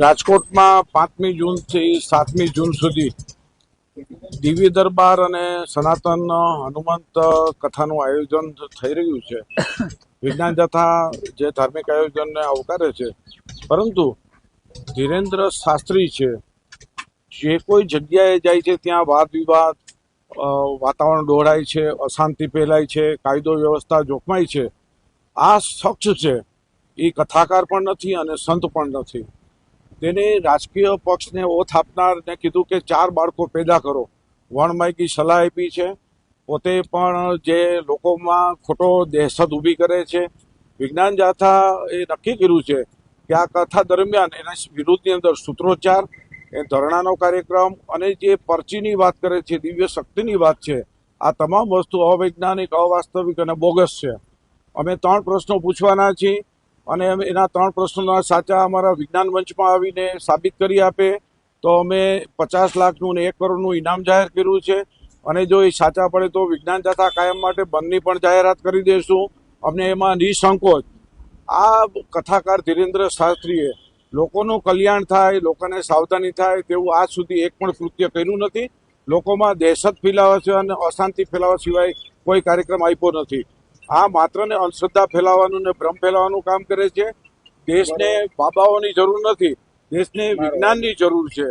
રાજકોટમાં 5મી જૂનથી 7મી જૂન સુધી દિવ્ય દરબાર અને સનાતન હનુમંત કથાનું આયોજન થઈ રહ્યું છે. વિજ્ઞાન જથ્થા જે ધાર્મિક આયોજનને આવકારે છે, પરંતુ ધીરેન્દ્ર શાસ્ત્રી છે જે કોઈ જગ્યાએ જાય છે ત્યાં વાદ વિવાદ, વાતાવરણ દોડાય છે, અશાંતિ ફેલાય છે, કાયદો વ્યવસ્થા જોખમાય છે. આ શખ્સ છે એ કથાકાર પણ નથી અને સંત પણ નથી. તેને રાજકીય પક્ષને ઓથ આપનારને કીધું કે 4 બાળકો પેદા કરો, વણમાયકી સલાહ આપી છે. પોતે પણ જે લોકોમાં ખોટો દહેશત ઊભી કરે છે. વિજ્ઞાન જાથા એ નક્કી કર્યું છે કે આ કથા દરમિયાન એના વિરુદ્ધની અંદર સૂત્રોચ્ચાર, એ ધરણાનો કાર્યક્રમ અને જે પરચીની વાત કરે છે, દિવ્ય શક્તિની વાત છે, આ તમામ વસ્તુ અવૈજ્ઞાનિક, અવાસ્તવિક અને બોગસ છે. અમે 3 પ્રશ્નો પૂછવાના છીએ અને એના 3 પ્રશ્નોના સાચા અમારા વિજ્ઞાન મંચમાં આવીને સાબિત કરી આપે તો અમે 50 લાખનું ને 1 કરોડનું ઇનામ જાહેર કર્યું છે. અને જો એ સાચા પડે તો વિજ્ઞાન જાથા કાયમ માટે બંધની પણ જાહેરાત કરી દઈશું. અમને એમાં નિસંકોચ. આ કથાકાર ધીરેન્દ્ર શાસ્ત્રીએ લોકોનું કલ્યાણ થાય, લોકોને સાવધાની થાય તેવું આજ સુધી એક પણ કૃત્ય કર્યું નથી. લોકોમાં દહેશત ફેલાવે છે અને અશાંતિ ફેલાવવા સિવાય કોઈ કાર્યક્રમ આપ્યો નથી. આ માત્ર ને અંધશ્રદ્ધા ફેલાવવાનું ને ભ્રમ ફેલાવવાનું કામ કરે છે. દેશને બાબાઓની જરૂર નથી, દેશને વિજ્ઞાનની જરૂર છે.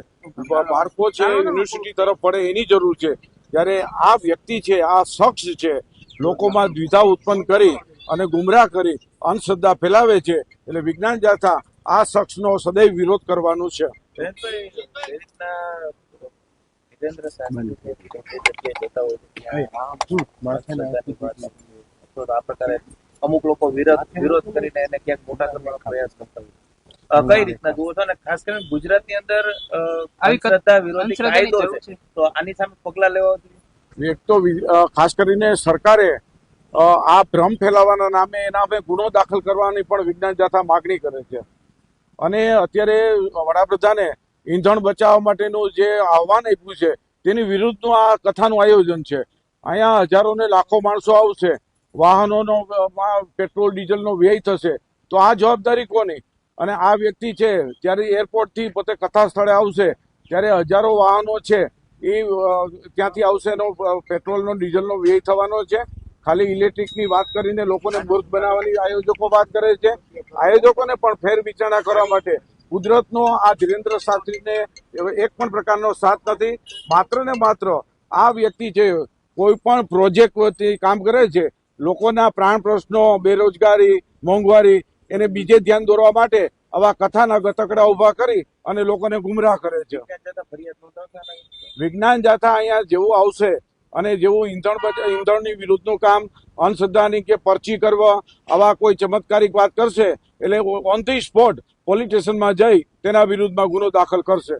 બાળકો છે યુનિવર્સિટી તરફ પડે એની જરૂર છે. ત્યારે આ વ્યક્તિ છે, આ શખ્સ છે, લોકોમાં દ્વિધા ઉત્પન્ન કરી અને ગુમરાહ કરી અંધશ્રદ્ધા ફેલાવે છે. એટલે વિજ્ઞાન જાથા આ શખ્સનો સદૈવ વિરોધ કરવાનું છે. આ પ્રકારે અમુક લોકો વિરોધ કરીને એને ક્યાંક મોટા કરવાનો પ્રયાસ કરતા હોય, કઈ રીતના જુઓ છો? અને ખાસ કરીને ગુજરાતની અંદર અંધશ્રદ્ધા વિરોધી કાયદો છે, તો આની સામે પગલા લેવા જોઈએ. એક તો ખાસ કરીને સરકારે આ ભ્રમ ફેલાવવાના નામે એના અમે ગુનો દાખલ કરવાની પણ વિજ્ઞાન જાથા માગણી કરે છે. અને અત્યારે વડાપ્રધાને ઈંધણ બચાવવા માટેનું જે આહવાન આપ્યું છે તેની વિરુદ્ધનું આ કથાનું આયોજન છે. અહીંયા હજારો ને લાખો માણસો આવશે, વાહનોનો પેટ્રોલ ડીઝલનો વ્યય થશે, તો આ જવાબદારી કોની? અને આ વ્યક્તિ છે ત્યારે એરપોર્ટથી પોતે કથા સ્થળે આવશે ત્યારે હજારો વાહનો છે એ ત્યાંથી આવશે, એનો પેટ્રોલનો ડીઝલનો વ્યય થવાનો છે. ખાલી ઇલેક્ટ્રિકની વાત કરીને લોકોને મૂર્ખ બનાવવાની આયોજકો વાત કરે છે. આયોજકોને પણ ફેર વિચારણા કરવા માટે કુદરતનો આ ધીરેન્દ્ર શાસ્ત્રીને એક પણ પ્રકારનો સાથ નથી. માત્ર ને માત્ર આ વ્યક્તિ છે કોઈ પણ પ્રોજેક્ટ કામ કરે છે, લોકોના પ્રાણ પ્રશ્નો, બેરોજગારી, મોંઘવારી એને બીજે ધ્યાન દોરવા માટે આવા કથાના ગતકડા ઉભા કરી અને લોકોને ગુમરાહ કરે છે. વિજ્ઞાન જાથા અહીંયા જેવું આવશે અને જેવું ઈંધણની વિરુદ્ધનું કામ, અંધશ્રદ્ધાની કે પરચી કરવા, આવા કોઈ ચમત્કારિક વાત કરશે એટલે ઓન ધી સ્પોટ પોલીસ સ્ટેશનમાં જઈ તેના વિરુદ્ધમાં ગુનો દાખલ કરશે.